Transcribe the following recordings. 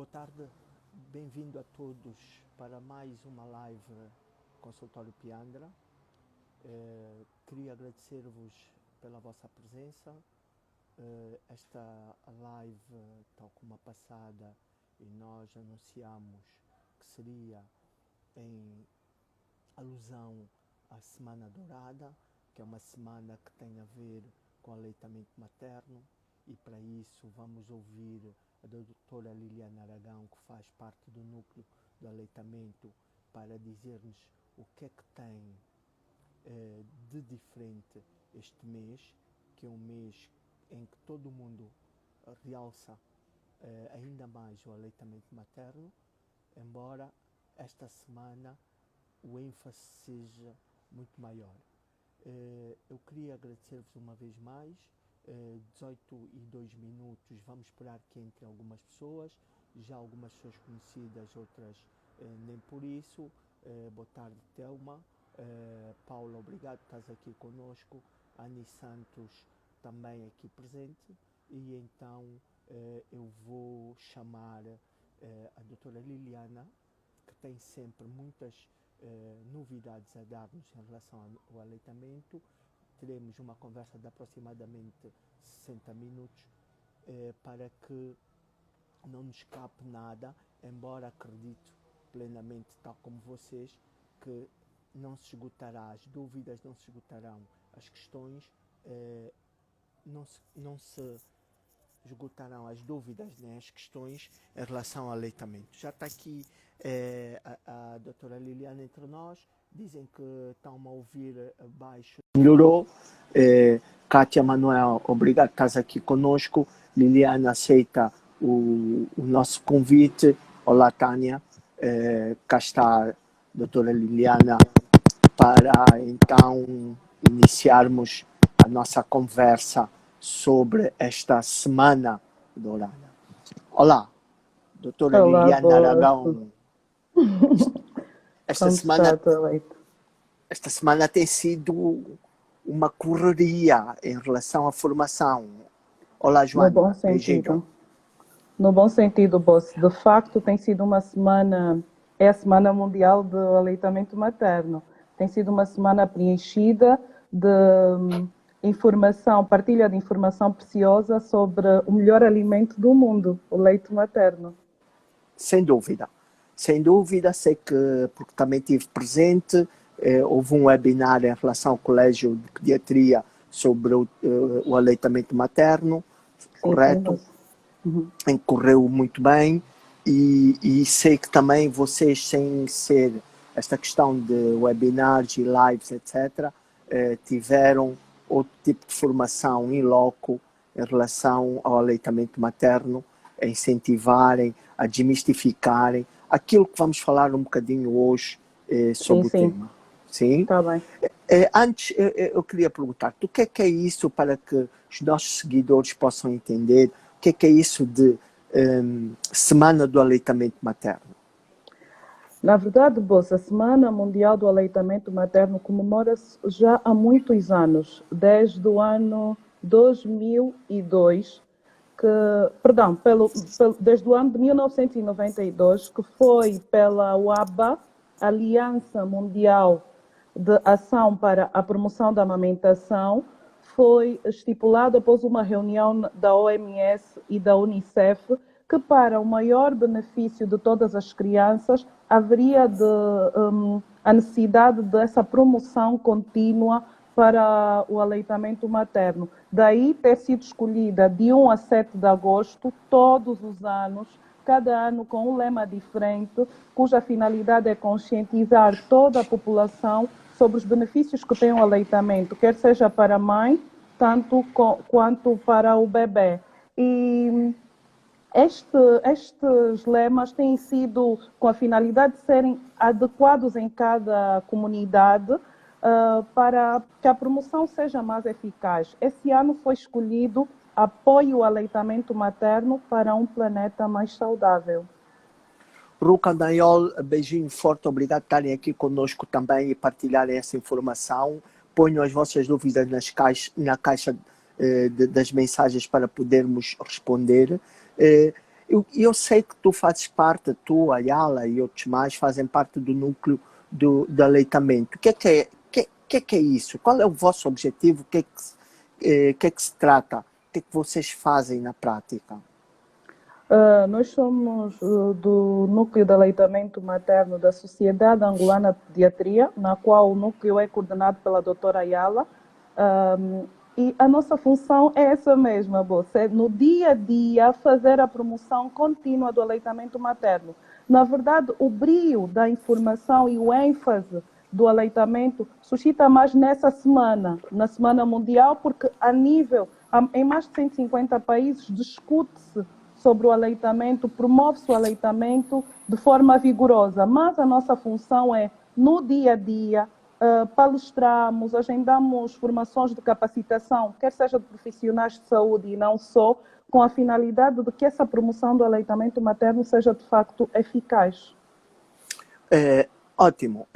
Boa tarde, bem-vindo a todos para mais uma live Consultório Piandra. Queria agradecer-vos pela vossa presença. Esta live, tal como a passada, e nós anunciamos que seria em alusão à Semana Dourada, que é uma semana que tem a ver com aleitamento materno, e para isso vamos ouvir a doutora Liliana Aragão, que faz parte do núcleo do aleitamento, para dizer-nos o que é que tem de diferente este mês, que é um mês em que todo mundo realça ainda mais o aleitamento materno, embora esta semana o ênfase seja muito maior. Eu queria agradecer-vos uma vez mais. 18:02, vamos esperar que entrem algumas pessoas, já algumas pessoas conhecidas, outras nem por isso. Boa tarde, Telma. Paula, obrigado por estás aqui conosco. Ani Santos também aqui presente. E então eu vou chamar a doutora Liliana, que tem sempre muitas novidades a dar-nos em relação ao aleitamento. Teremos uma conversa de aproximadamente 60 minutos para que não nos escape nada, embora acredito plenamente, tal como vocês, que não se esgotará as dúvidas, não se esgotarão as questões, não se esgotarão as dúvidas, né, as questões em relação ao aleitamento. Já está aqui a doutora Liliana entre nós. Dizem que estão a ouvir baixo. Melhorou. Kátia Manuel, obrigado por estás aqui conosco. Liliana aceita o nosso convite. Olá, Tânia. Cá está a doutora Liliana para então iniciarmos a nossa conversa sobre esta Semana Dourada. Olá, doutora Liliana Aragão. Esta semana tem sido uma correria em relação à formação. Olá, Joana. No bom sentido. No bom sentido, Boss. De facto, tem sido uma semana, é a Semana Mundial do Aleitamento Materno. Tem sido uma semana preenchida de informação, partilha de informação preciosa sobre o melhor alimento do mundo, o leite materno. Sem dúvida. Sem dúvida, sei que, porque também estive presente, houve um webinar em relação ao Colégio de Pediatria sobre o aleitamento materno, correto? Em que correu muito bem, e sei que também vocês, sem ser esta questão de webinars e lives, etc., tiveram outro tipo de formação in loco em relação ao aleitamento materno, a incentivarem, a desmistificarem aquilo que vamos falar um bocadinho hoje sobre o tema. Sim? Está bem. Antes, eu queria perguntar-te, o que é isso, para que os nossos seguidores possam entender, o que é isso de Semana do Aleitamento Materno? Na verdade, Bossa, a Semana Mundial do Aleitamento Materno comemora-se já há muitos anos, desde o ano 2002, desde o ano de 1992, que foi pela UABA, Aliança Mundial de Ação para a Promoção da Amamentação, foi estipulado após uma reunião da OMS e da UNICEF que, para o maior benefício de todas as crianças, haveria a necessidade dessa promoção contínua para o aleitamento materno. Daí ter sido escolhida de 1 a 7 de agosto, todos os anos, cada ano com um lema diferente, cuja finalidade é conscientizar toda a população sobre os benefícios que tem o aleitamento, quer seja para a mãe, tanto quanto para o bebê. E estes lemas têm sido com a finalidade de serem adequados em cada comunidade, para que a promoção seja mais eficaz. Esse ano foi escolhido Apoio ao Aleitamento Materno para um planeta mais saudável. Ruca Daniol, beijinho forte, obrigado por estarem aqui conosco também e partilharem essa informação. Ponham as vossas dúvidas na caixa das mensagens para podermos responder. Eu sei que tu fazes parte, tu, a Ayala e outros mais, fazem parte do núcleo do aleitamento. O que é isso? Qual é o vosso objetivo? Que é que se trata? O que é que vocês fazem na prática? Nós somos do Núcleo de Aleitamento Materno da Sociedade Angolana de Pediatria, na qual o núcleo é coordenado pela doutora Ayala. E a nossa função é essa mesma, você, no dia a dia, fazer a promoção contínua do aleitamento materno. Na verdade, o brio da informação e o ênfase do aleitamento suscita mais nessa semana, na Semana Mundial, porque em mais de 150 países, discute-se sobre o aleitamento, promove-se o aleitamento de forma vigorosa, mas a nossa função é, no dia a dia, palestramos, agendamos formações de capacitação, quer seja de profissionais de saúde e não só, com a finalidade de que essa promoção do aleitamento materno seja de facto eficaz. Ótimo.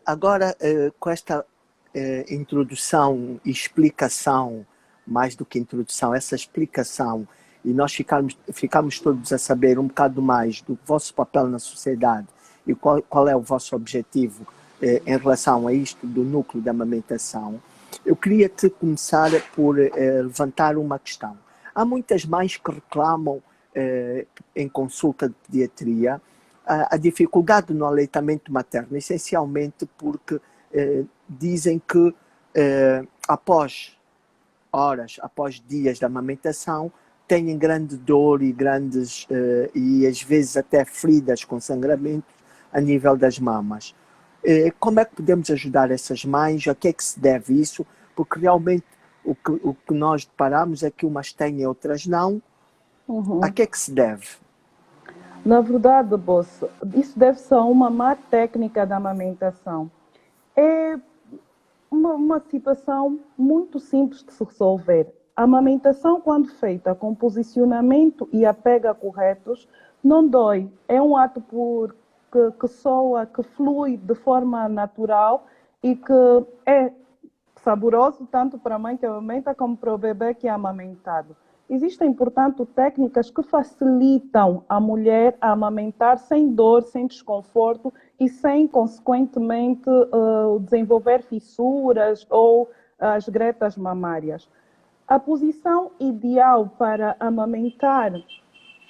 Agora, com esta introdução e explicação, mais do que introdução, essa explicação, e nós ficamos todos a saber um bocado mais do vosso papel na sociedade e qual é o vosso objetivo em relação a isto do núcleo da amamentação, eu queria te começar por levantar uma questão. Há muitas mães que reclamam em consulta de pediatria a dificuldade no aleitamento materno, essencialmente porque dizem que após horas, após dias da amamentação, têm grande dor e às vezes até feridas com sangramento a nível das mamas. Como é que podemos ajudar essas mães? A que é que se deve isso? Porque realmente o que nós deparamos é que umas têm e outras não. A que é que se deve? Na verdade, Bossa, isso deve-se a uma má técnica da amamentação. É uma situação muito simples de se resolver. A amamentação, quando feita com posicionamento e a pega corretos, não dói. É um ato que soa, que flui de forma natural e que é saboroso tanto para a mãe que amamenta como para o bebê que é amamentado. Existem, portanto, técnicas que facilitam a mulher a amamentar sem dor, sem desconforto e sem, consequentemente, desenvolver fissuras ou as gretas mamárias. A posição ideal para amamentar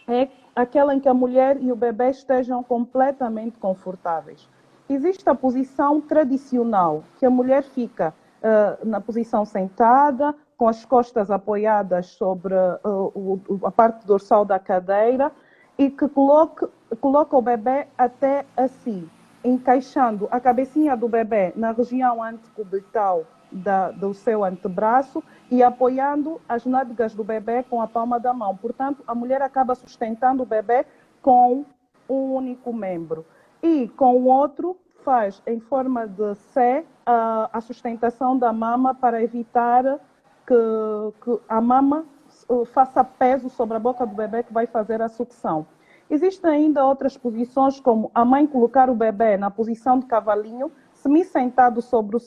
é aquela em que a mulher e o bebê estejam completamente confortáveis. Existe a posição tradicional, que a mulher fica na posição sentada, com as costas apoiadas sobre a parte dorsal da cadeira e que coloca o bebê até assim, encaixando a cabecinha do bebê na região antecubital do seu antebraço e apoiando as nádegas do bebê com a palma da mão. Portanto, a mulher acaba sustentando o bebê com um único membro. E com o outro faz em forma de C a sustentação da mama para evitar que a mama faça peso sobre a boca do bebê que vai fazer a sucção. Existem ainda outras posições, como a mãe colocar o bebê na posição de cavalinho, semi-sentado sobre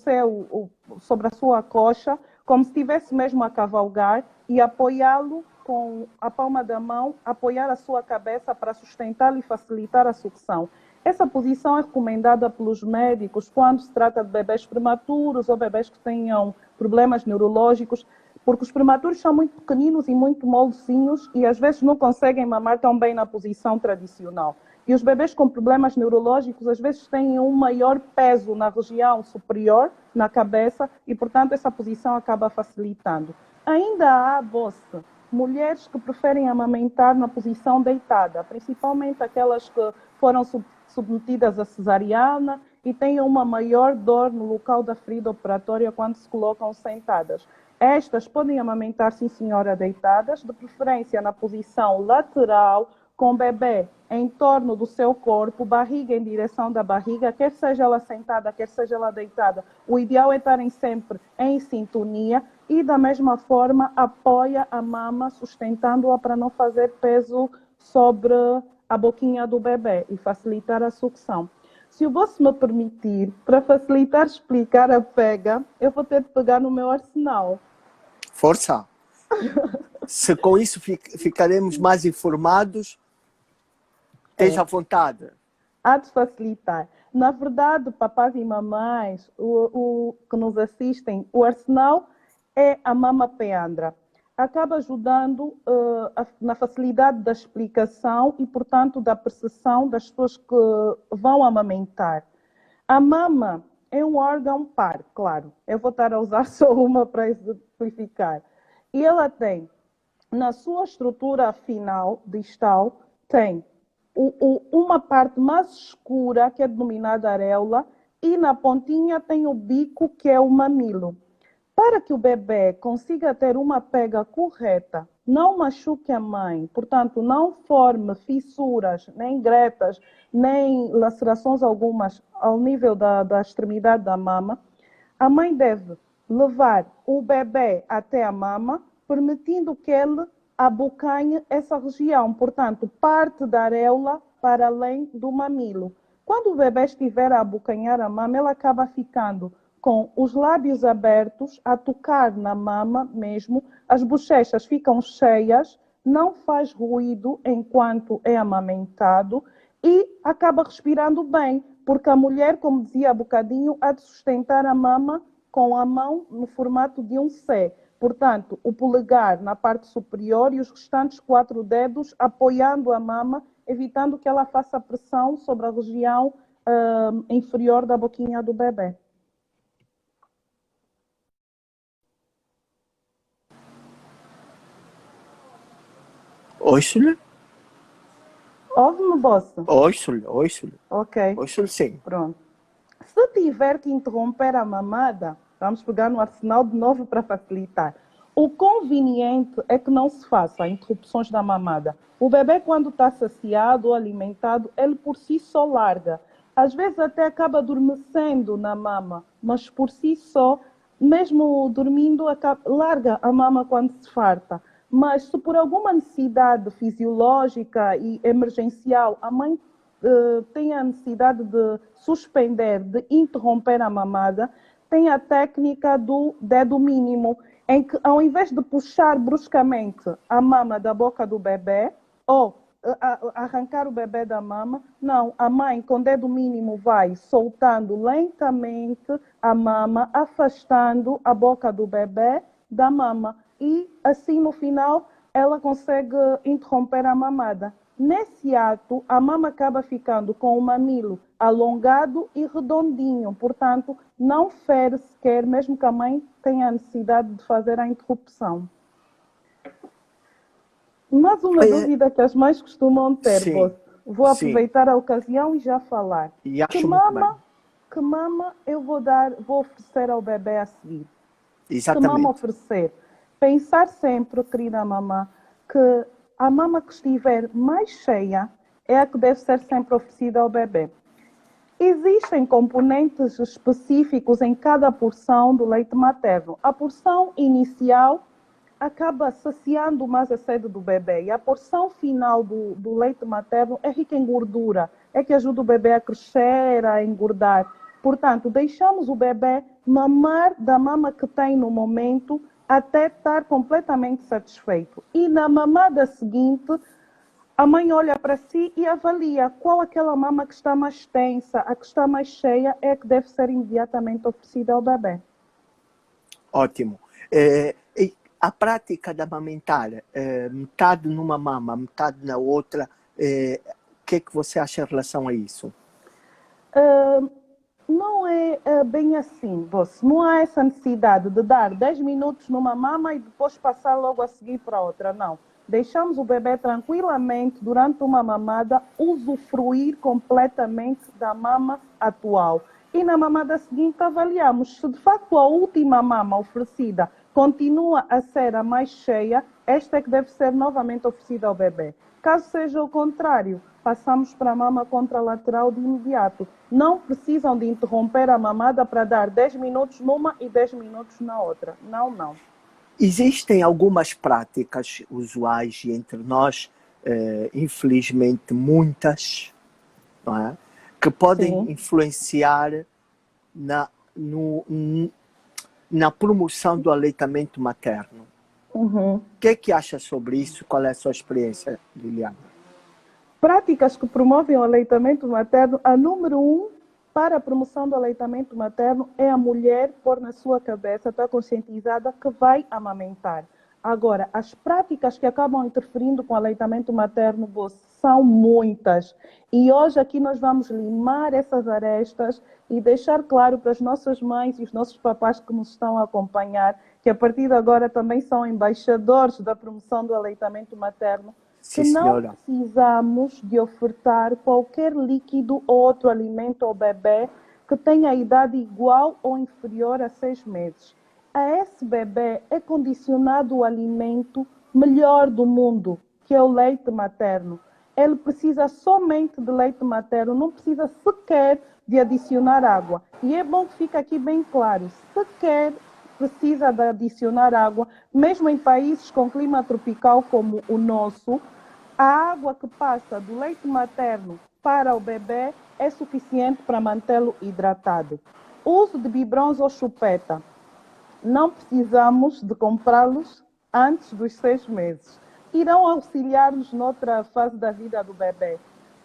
sobre a sua coxa, como se estivesse mesmo a cavalgar, e apoiá-lo com a palma da mão, apoiar a sua cabeça para sustentá-lo e facilitar a sucção. Essa posição é recomendada pelos médicos quando se trata de bebês prematuros ou bebês que tenham problemas neurológicos, porque os prematuros são muito pequeninos e muito molezinhos e às vezes não conseguem mamar tão bem na posição tradicional. E os bebês com problemas neurológicos às vezes têm um maior peso na região superior, na cabeça, e portanto essa posição acaba facilitando. Ainda há, Bossa, mulheres que preferem amamentar na posição deitada, principalmente aquelas que foram submetidas a cesariana e têm uma maior dor no local da ferida operatória quando se colocam sentadas. Estas podem amamentar, sim senhora, deitadas, de preferência na posição lateral, com o bebê em torno do seu corpo, barriga em direção da barriga, quer seja ela sentada, quer seja ela deitada. O ideal é estarem sempre em sintonia e, da mesma forma, apoia a mama, sustentando-a para não fazer peso sobre a boquinha do bebê e facilitar a sucção. Se o Bosso me permitir, para facilitar explicar a pega, eu vou ter de pegar no meu arsenal. Força! Se com isso ficaremos mais informados, Esteja à vontade. Há de facilitar. Na verdade, papás e mamães, o que nos assistem, o arsenal é a Mama Peandra. Acaba ajudando na facilidade da explicação e, portanto, da percepção das pessoas que vão amamentar. A mama é um órgão par, claro. Eu vou estar a usar só uma para exemplificar. E ela tem, na sua estrutura final, distal, tem uma parte mais escura, que é denominada areola, e na pontinha tem o bico, que é o mamilo. Para que o bebê consiga ter uma pega correta, não machuque a mãe, portanto, não forme fissuras, nem gretas, nem lacerações algumas ao nível da extremidade da mama, a mãe deve levar o bebê até a mama, permitindo que ele abocanhe essa região, portanto, parte da areola para além do mamilo. Quando o bebê estiver a abocanhar a mama, ele acaba ficando com os lábios abertos, a tocar na mama mesmo, as bochechas ficam cheias, não faz ruído enquanto é amamentado e acaba respirando bem, porque a mulher, como dizia há bocadinho, há de sustentar a mama com a mão no formato de um C. Portanto, o polegar na parte superior e os restantes 4 dedos apoiando a mama, evitando que ela faça pressão sobre a região inferior da boquinha do bebê. Ouço-lhe? Ouve-me, Bossa? Ouço-lhe, ouço-lhe. Ok. Ouço-lhe sim. Pronto. Se tiver que interromper a mamada, vamos pegar no arsenal de novo para facilitar. O conveniente é que não se faça interrupções da mamada. O bebê, quando está saciado ou alimentado, ele por si só larga. Às vezes até acaba adormecendo na mama, mas por si só, mesmo dormindo, larga a mama quando se farta. Mas se por alguma necessidade fisiológica e emergencial a mãe tem a necessidade de suspender, de interromper a mamada, tem a técnica do dedo mínimo, em que ao invés de puxar bruscamente a mama da boca do bebê ou arrancar o bebê da mama, não, a mãe com o dedo mínimo vai soltando lentamente a mama, afastando a boca do bebê da mama e assim no final ela consegue interromper a mamada. Nesse ato, a mama acaba ficando com o mamilo alongado e redondinho, portanto, não fere sequer, mesmo que a mãe tenha a necessidade de fazer a interrupção. Mais uma dúvida que as mães costumam ter, vou aproveitar a ocasião e já falar. E acho muito bem. Que mama eu vou oferecer ao bebê a seguir? Exatamente. Que mama oferecer? Pensar sempre, querida mamã, que a mama que estiver mais cheia é a que deve ser sempre oferecida ao bebê. Existem componentes específicos em cada porção do leite materno. A porção inicial acaba saciando mais a sede do bebê e a porção final do leite materno é rica em gordura, é que ajuda o bebê a crescer, a engordar. Portanto, deixamos o bebê mamar da mama que tem no momento até estar completamente satisfeito. E na mamada seguinte, a mãe olha para si e avalia qual aquela mama que está mais tensa, a que está mais cheia, é a que deve ser imediatamente oferecida ao bebê. Ótimo. A prática de amamentar, metade numa mama, metade na outra, o que é que você acha em relação a isso? Não é bem assim, Boss. Não há essa necessidade de dar 10 minutos numa mama e depois passar logo a seguir para outra, não. Deixamos o bebê tranquilamente, durante uma mamada, usufruir completamente da mama atual. E na mamada seguinte avaliamos se de facto a última mama oferecida continua a ser a mais cheia, esta é que deve ser novamente oferecida ao bebê. Caso seja o contrário, passamos para a mama contralateral de imediato. Não precisam de interromper a mamada para dar 10 minutos numa e 10 minutos na outra. Não, não. Existem algumas práticas usuais entre nós, infelizmente muitas, não é? Que podem influenciar na promoção do aleitamento materno. O que é que acha sobre isso? Qual é a sua experiência, Liliana? práticas que promovem o aleitamento materno, a número 1 para a promoção do aleitamento materno é a mulher pôr na sua cabeça, estar conscientizada que vai amamentar. Agora, as práticas que acabam interferindo com o aleitamento materno são muitas. E hoje aqui nós vamos limar essas arestas e deixar claro para as nossas mães e os nossos papás que nos estão a acompanhar, que a partir de agora também são embaixadores da promoção do aleitamento materno, que não precisamos de ofertar qualquer líquido ou outro alimento ao bebê que tenha idade igual ou inferior a 6 meses. A esse bebê é condicionado o alimento melhor do mundo, que é o leite materno. Ele precisa somente de leite materno, não precisa sequer de adicionar água. E é bom que fique aqui bem claro, sequer precisa de adicionar água, mesmo em países com clima tropical como o nosso, a água que passa do leite materno para o bebê é suficiente para mantê-lo hidratado. O uso de biberons ou chupeta, não precisamos de comprá-los antes dos 6 meses. Irão auxiliar-nos noutra fase da vida do bebê,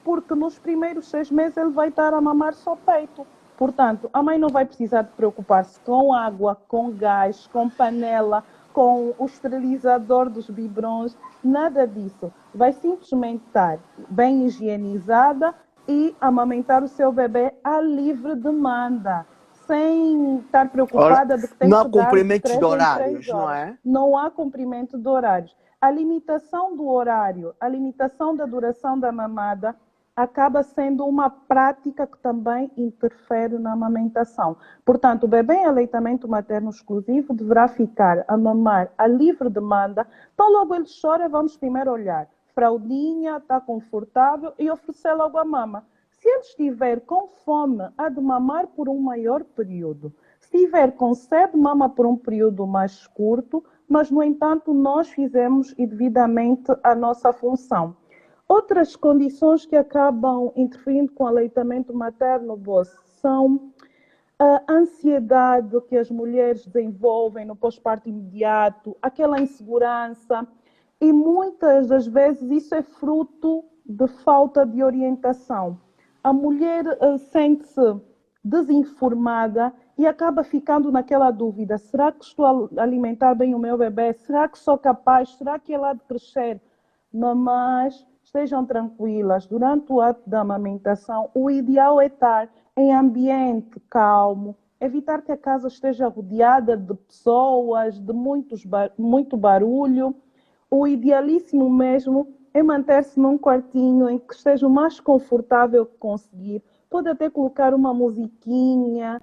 porque nos primeiros 6 meses ele vai estar a mamar só peito. Portanto, a mãe não vai precisar de preocupar-se com água, com gás, com panela, com o esterilizador dos biberons, nada disso. Vai simplesmente estar bem higienizada e amamentar o seu bebê à livre demanda, sem estar preocupada de que tem não que há dar cumprimentos de 3 em 3 horários, não horas. é? Não há cumprimento de horários. A limitação do horário, a limitação da duração da mamada acaba sendo uma prática que também interfere na amamentação. Portanto, o bebê em aleitamento materno exclusivo deverá ficar a mamar a livre demanda. Então, logo ele chora, vamos primeiro olhar. Fraldinha, está confortável e oferecer logo a mama. Se ele estiver com fome, há de mamar por um maior período. Se estiver com sede, mama por um período mais curto, mas, no entanto, nós fizemos devidamente a nossa função. Outras condições que acabam interferindo com o aleitamento materno, são a ansiedade que as mulheres desenvolvem no pós-parto imediato, aquela insegurança, e muitas das vezes isso é fruto de falta de orientação. A mulher sente-se desinformada e acaba ficando naquela dúvida: será que estou a alimentar bem o meu bebê? Será que sou capaz? Será que ele há de crescer? Mamães, estejam tranquilas. Durante o ato da amamentação, o ideal é estar em ambiente calmo, evitar que a casa esteja rodeada de pessoas, de muito barulho. O idealíssimo mesmo é manter-se num quartinho em que esteja o mais confortável que conseguir. Pode até colocar uma musiquinha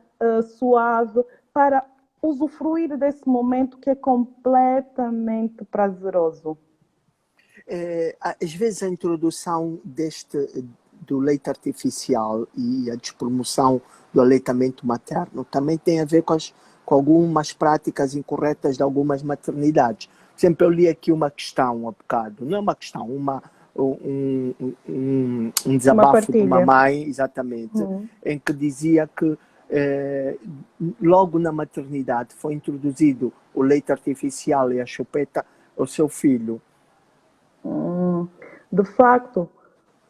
suave para usufruir desse momento que é completamente prazeroso. Às vezes a introdução do leite artificial e a despromoção do aleitamento materno também tem a ver com algumas práticas incorretas de algumas maternidades. Por exemplo, eu li aqui uma questão há bocado, não é uma questão, um desabafo de uma mãe, exatamente, em que dizia que logo na maternidade foi introduzido o leite artificial e a chupeta ao seu filho. De facto,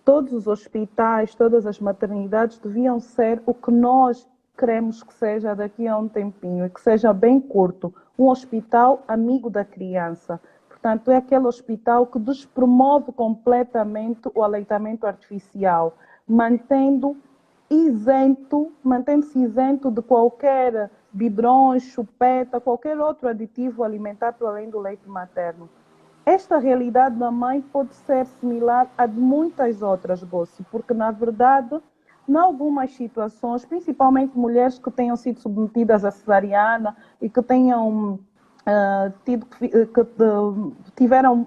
todos os hospitais, todas as maternidades deviam ser o que nós queremos que seja daqui a um tempinho, e que seja bem curto, um hospital amigo da criança. Portanto, é aquele hospital que despromove completamente o aleitamento artificial, mantendo-se isento de qualquer biberons, chupeta, qualquer outro aditivo alimentar para além do leite materno. Esta realidade da mãe pode ser similar a de muitas outras, porque, na verdade, em algumas situações, principalmente mulheres que tenham sido submetidas à cesariana e que tenham tiveram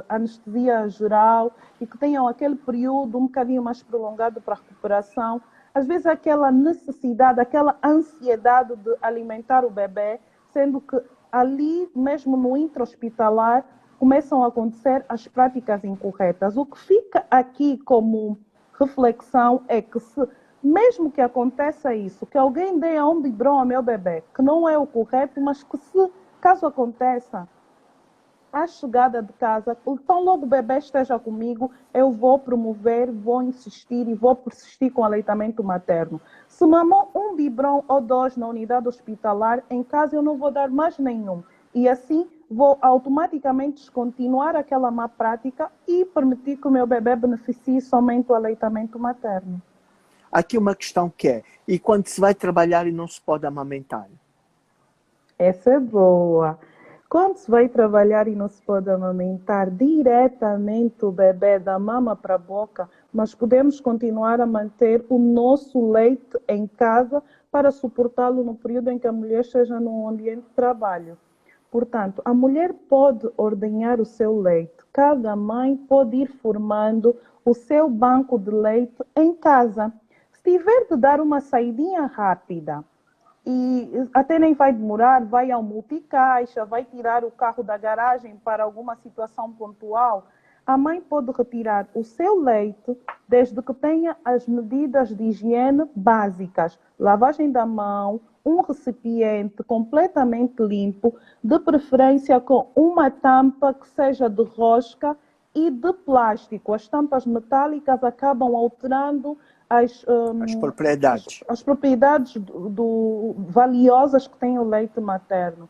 anestesia geral e que tenham aquele período um bocadinho mais prolongado para a recuperação, às vezes aquela necessidade, aquela ansiedade de alimentar o bebê, sendo que ali, mesmo no intra-hospitalar, começam a acontecer as práticas incorretas. O que fica aqui como reflexão é que, mesmo que aconteça isso, que alguém dê um biberon ao meu bebê, que não é o correto, mas que caso aconteça, à chegada de casa, então logo o bebê esteja comigo, eu vou promover, vou insistir e vou persistir com o aleitamento materno. Se mamou um biberon ou dois na unidade hospitalar, em casa eu não vou dar mais nenhum. E assim vou automaticamente descontinuar aquela má prática e permitir que o meu bebê beneficie somente do aleitamento materno. Aqui uma questão que é, e quando se vai trabalhar e não se pode amamentar? Essa é boa. Quando se vai trabalhar e não se pode amamentar diretamente o bebê da mama para a boca, nós podemos continuar a manter o nosso leite em casa para suportá-lo no período em que a mulher esteja no ambiente de trabalho. Portanto, a mulher pode ordenhar o seu leite. Cada mãe pode ir formando o seu banco de leite em casa. Se tiver de dar uma saidinha rápida, e até nem vai demorar, vai ao multicaixa, vai tirar o carro da garagem para alguma situação pontual, a mãe pode retirar o seu leite desde que tenha as medidas de higiene básicas, lavagem da mão, um recipiente completamente limpo, de preferência com uma tampa que seja de rosca e de plástico. As tampas metálicas acabam alterando as, As hum, propriedades. as propriedades valiosas que tem o leite materno.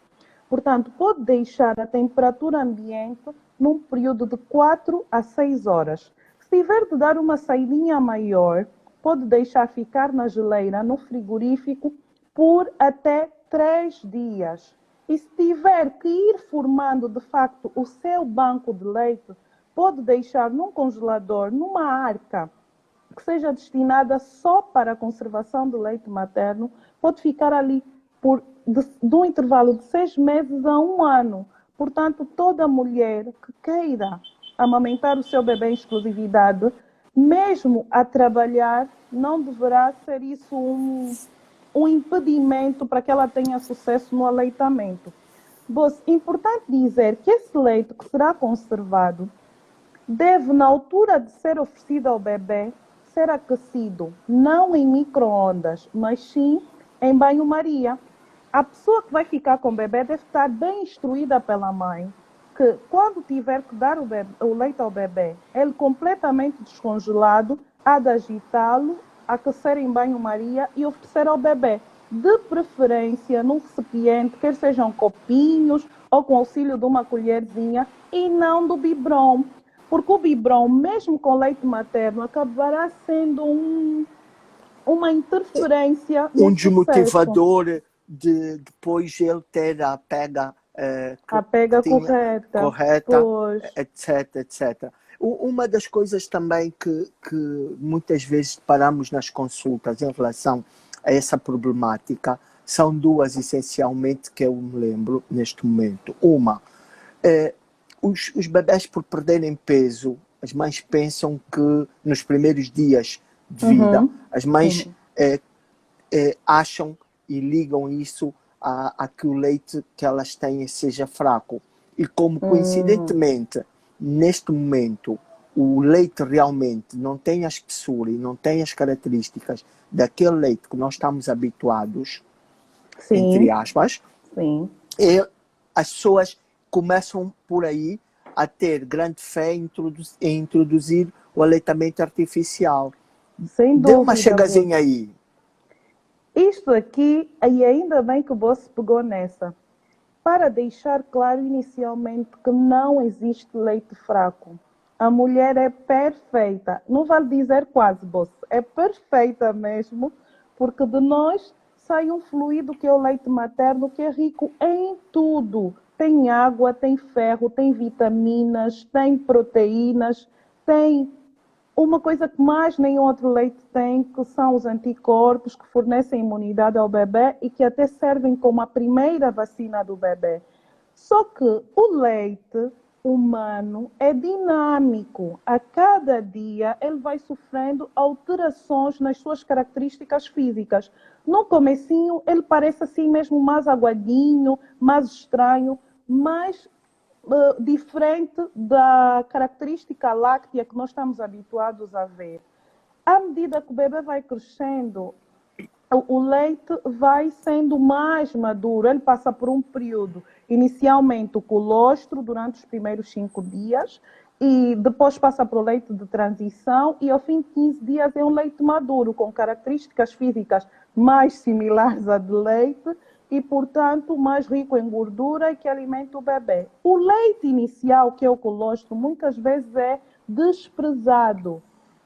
Portanto, pode deixar a temperatura ambiente num período de 4 a 6 horas. Se tiver de dar uma saidinha maior, pode deixar ficar na geleira, no frigorífico, por até 3 dias. E se tiver que ir formando, de facto, o seu banco de leite, pode deixar num congelador, numa arca, que seja destinada só para a conservação do leite materno, pode ficar ali de um intervalo de 6 meses a 1 ano. Portanto, toda mulher que queira amamentar o seu bebê em exclusividade, mesmo a trabalhar, não deverá ser isso um impedimento para que ela tenha sucesso no aleitamento. É importante dizer que esse leite que será conservado deve, na altura de ser oferecido ao bebê, ser aquecido, não em micro-ondas, mas sim em banho-maria. A pessoa que vai ficar com o bebê deve estar bem instruída pela mãe, que quando tiver que dar o leite ao bebê, ele completamente descongelado, há de agitá-lo, aquecer em banho-maria e oferecer ao bebê, de preferência num recipiente, quer sejam copinhos ou com auxílio de uma colherzinha, e não do biberon. Porque o biberon, mesmo com leite materno, acabará sendo uma interferência no sucesso. Desmotivador de depois ele ter a pega A pega que tinha correta, pois. etc, etc. Uma das coisas também que muitas vezes deparamos nas consultas em relação a essa problemática são duas, essencialmente, que eu me lembro neste momento. Uma, os bebés, por perderem peso, as mães pensam que nos primeiros dias de vida, as mães acham e ligam isso a que o leite que elas têm seja fraco. E como, coincidentemente, neste momento, o leite realmente não tem a espessura e não tem as características daquele leite que nós estamos habituados, entre aspas, e as pessoas começam por aí a ter grande fé em introduzir o aleitamento artificial. Sem dúvida. Dê uma chegazinha aí. Isto aqui, e ainda bem que você pegou nessa, para deixar claro inicialmente que não existe leite fraco. A mulher é perfeita, não vale dizer quase, Bosse, é perfeita mesmo, porque de nós sai um fluido que é o leite materno, que é rico em tudo. Tem água, tem ferro, tem vitaminas, tem proteínas, tem uma coisa que mais nenhum outro leite tem, que são os anticorpos que fornecem imunidade ao bebê e que até servem como a primeira vacina do bebê. Só que o leite humano é dinâmico. A cada dia ele vai sofrendo alterações nas suas características físicas. No comecinho ele parece assim mesmo mais aguadinho, mais estranho, mais diferente da característica láctea que nós estamos habituados a ver. À medida que o bebê vai crescendo, o leite vai sendo mais maduro, ele passa por um período Inicialmente o colostro durante os primeiros 5 dias e depois passa para o leite de transição e ao fim de 15 dias é um leite maduro com características físicas mais similares à de leite e, portanto, mais rico em gordura e que alimenta o bebê. O leite inicial, que é o colostro, muitas vezes é desprezado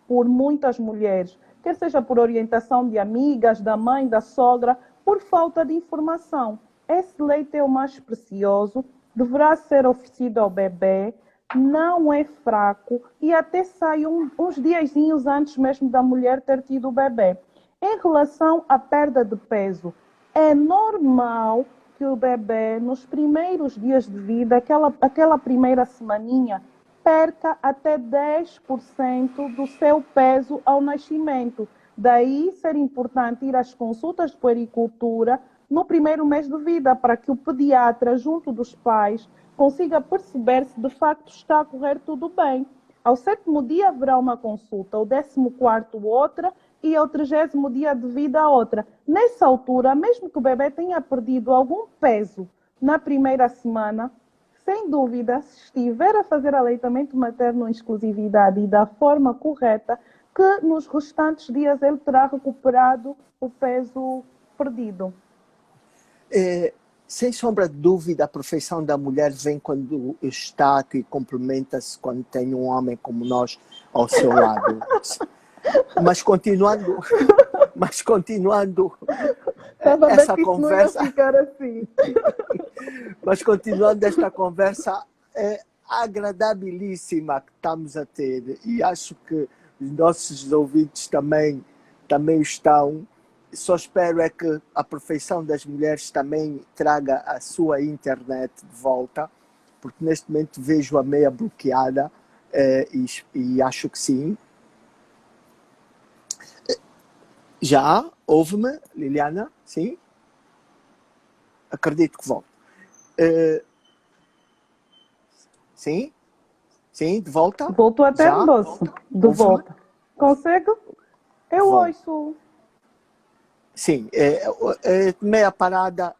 por muitas mulheres, quer seja por orientação de amigas, da mãe, da sogra, por falta de informação. Esse leite é o mais precioso, deverá ser oferecido ao bebê, não é fraco e até sai uns diazinhos antes mesmo da mulher ter tido o bebê. Em relação à perda de peso, é normal que o bebê, nos primeiros dias de vida, aquela primeira semaninha, perca até 10% do seu peso ao nascimento. Daí ser importante ir às consultas de puericultura no primeiro mês de vida, para que o pediatra, junto dos pais, consiga perceber se de facto está a correr tudo bem. Ao 7º dia haverá uma consulta, ao 14º outra e ao 30º dia de vida outra. Nessa altura, mesmo que o bebê tenha perdido algum peso na primeira semana, sem dúvida, se estiver a fazer aleitamento materno em exclusividade e da forma correta, que nos restantes dias ele terá recuperado o peso perdido. Sem sombra de dúvida, a perfeição da mulher vem quando está e complementa-se quando tem um homem como nós ao seu lado. Mas continuando essa conversa, não ia ficar assim. Mas continuando esta conversa agradabilíssima que estamos a ter, e acho que os nossos ouvintes também estão. Só espero é que a perfeição das mulheres também traga a sua internet de volta, porque neste momento vejo-a meia bloqueada e acho que sim. Já? Ouve-me, Liliana? Sim? Acredito que volta. Sim? Sim, de volta? Voltou até no doce. De volta. Consegue? Eu ouço. Sim, meia parada,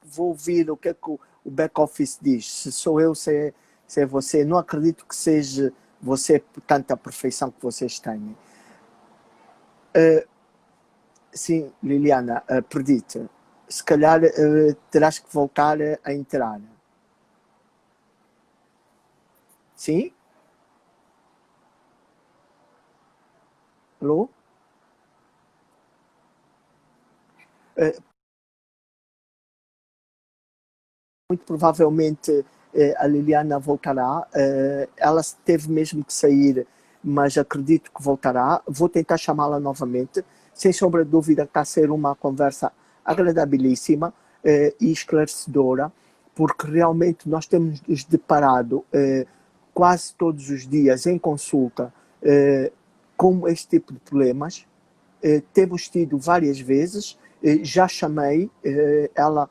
vou ouvir o que é que o back-office diz. Se sou eu, se é você. Não acredito que seja você por tanta perfeição que vocês têm. Sim, Liliana, perdi-te. Se calhar terás que voltar a entrar. Sim? Alô? Muito provavelmente a Liliana voltará. Ela teve mesmo que sair, mas acredito que voltará. Vou tentar chamá-la novamente. Sem sombra de dúvida, está a ser uma conversa agradabilíssima e esclarecedora, porque realmente nós temos nos deparado quase todos os dias em consulta com este tipo de problemas. Temos tido várias vezes, já chamei, ela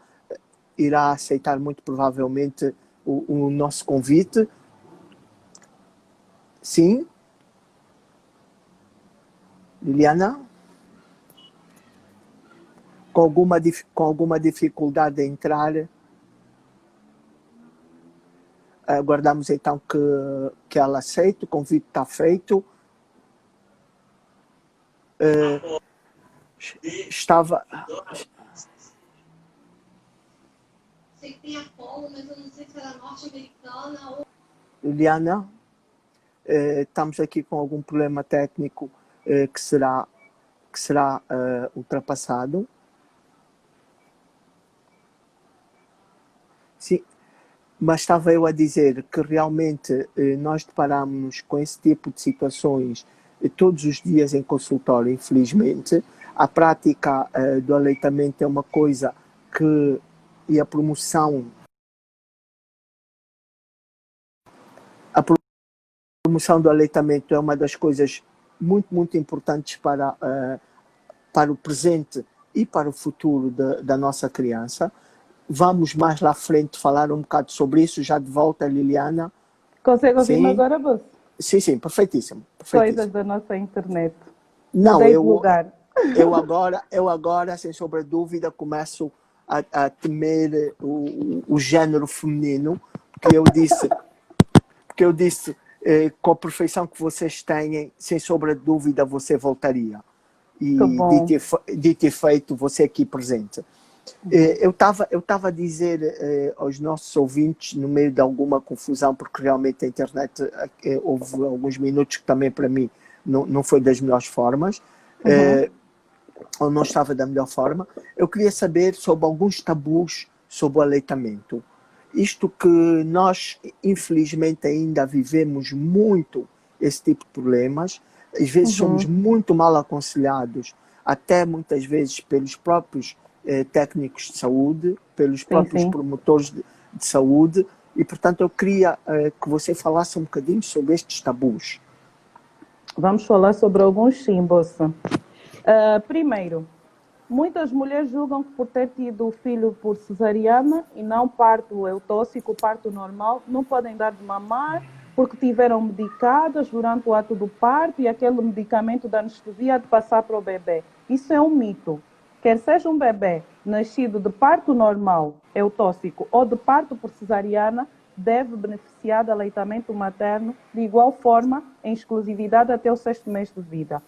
irá aceitar muito provavelmente o nosso convite. Sim? Liliana? Com alguma dificuldade em entrar. Aguardamos então que ela aceite, o convite está feito. Estava... Sei que tem Apolo, mas eu não sei se era norte-americana ou... Liliana, estamos aqui com algum problema técnico que será ultrapassado. Sim, mas estava eu a dizer que realmente nós deparamos com esse tipo de situações todos os dias em consultório, infelizmente. A prática do aleitamento é uma coisa que... E a promoção do aleitamento é uma das coisas muito, muito importantes para o presente e para o futuro da nossa criança. Vamos mais lá à frente falar um bocado sobre isso. Já de volta, Liliana. Consegue ouvir-me agora, Bus? Sim, perfeitíssimo. Coisas da nossa internet. Não, eu agora, sem sombra de dúvida, começo a temer o género feminino, porque eu disse com a perfeição que vocês têm, sem sombra de dúvida, você voltaria. E dito e feito, você aqui presente. Eu estava a dizer aos nossos ouvintes, no meio de alguma confusão, porque realmente a internet houve alguns minutos que também para mim não foi das melhores formas, ou não estava da melhor forma. Eu queria saber sobre alguns tabus sobre o aleitamento. Isto que nós, infelizmente, ainda vivemos muito esse tipo de problemas. Às vezes somos muito mal aconselhados, até muitas vezes pelos próprios técnicos de saúde, pelos próprios promotores de saúde, e, portanto, eu queria que você falasse um bocadinho sobre estes tabus. Vamos falar sobre alguns, sim, Bossa. Primeiro, muitas mulheres julgam que por ter tido o filho por cesariana e não parto eutóxico, parto normal, não podem dar de mamar porque tiveram medicadas durante o ato do parto e aquele medicamento da anestesia de passar para o bebê. Isso é um mito. Quer seja um bebê nascido de parto normal, eutóxico, ou de parto por cesariana, deve beneficiar do aleitamento materno de igual forma, em exclusividade até o 6º mês de vida.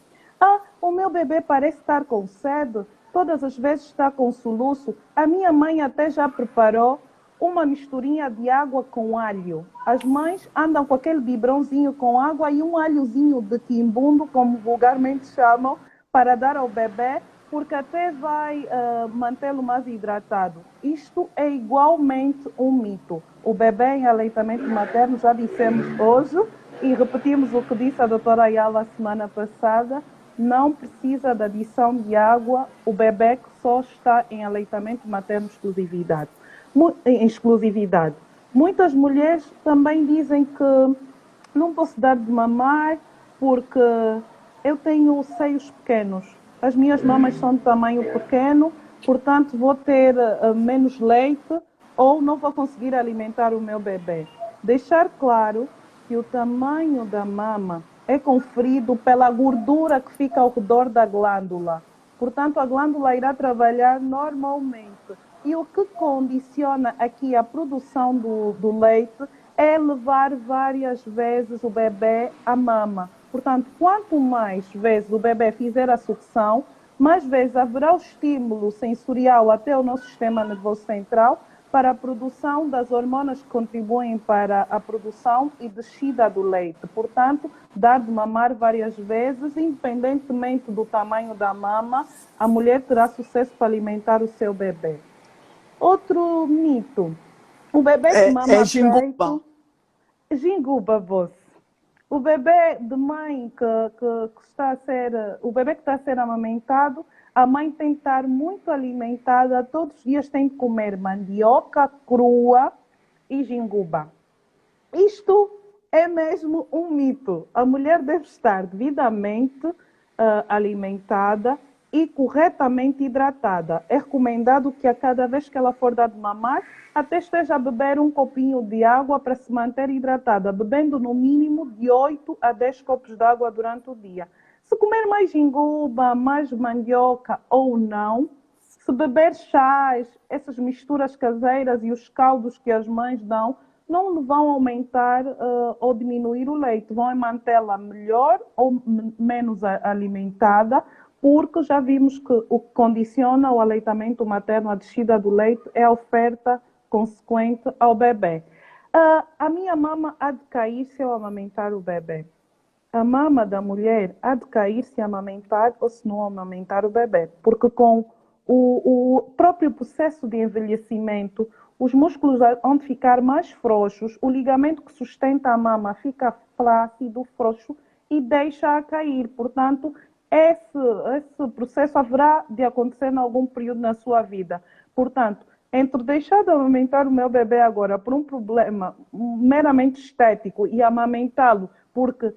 O meu bebê parece estar com sede, todas as vezes está com soluço. A minha mãe até já preparou uma misturinha de água com alho. As mães andam com aquele biberãozinho com água e um alhozinho de quimbundo, como vulgarmente chamam, para dar ao bebê, porque até vai mantê-lo mais hidratado. Isto é igualmente um mito. O bebê em aleitamento materno, já dissemos hoje, e repetimos o que disse a doutora Ayala a semana passada, não precisa da adição de água o bebê que só está em aleitamento materno em exclusividade. Muitas mulheres também dizem que não posso dar de mamar porque eu tenho seios pequenos. As minhas mamas são de tamanho pequeno, portanto vou ter menos leite ou não vou conseguir alimentar o meu bebê. Deixar claro que o tamanho da mama é conferido pela gordura que fica ao redor da glândula. Portanto, a glândula irá trabalhar normalmente. E o que condiciona aqui a produção do leite é levar várias vezes o bebê à mama. Portanto, quanto mais vezes o bebê fizer a sucção, mais vezes haverá o estímulo sensorial até o nosso sistema nervoso central para a produção das hormonas que contribuem para a produção e descida do leite. Portanto, dar de mamar várias vezes, independentemente do tamanho da mama, a mulher terá sucesso para alimentar o seu bebê. Outro mito, o bebê que mama peito... Ginguba, você. O bebê de mãe que está a ser... O bebê que está a ser amamentado, a mãe tem que estar muito alimentada, todos os dias tem que comer mandioca crua e ginguba. Isto é mesmo um mito. A mulher deve estar devidamente alimentada e corretamente hidratada. É recomendado que a cada vez que ela for dar de mamar, até esteja a beber um copinho de água para se manter hidratada, bebendo no mínimo de 8 a 10 copos de água durante o dia. Se comer mais ginguba, mais mandioca ou não, se beber chás, essas misturas caseiras e os caldos que as mães dão, não vão aumentar ou diminuir o leite, vão mantê-la melhor ou menos alimentada, porque já vimos que o que condiciona o aleitamento materno, a descida do leite, é a oferta consequente ao bebê. A minha mama há de cair se eu amamentar o bebê. A mama da mulher há de cair se amamentar ou se não amamentar o bebê, porque com o próprio processo de envelhecimento, os músculos vão ficar mais frouxos, o ligamento que sustenta a mama fica flácido, frouxo e deixa-a cair. Portanto, esse processo haverá de acontecer em algum período na sua vida. Portanto, entre deixar de amamentar o meu bebê agora por um problema meramente estético e amamentá-lo porque,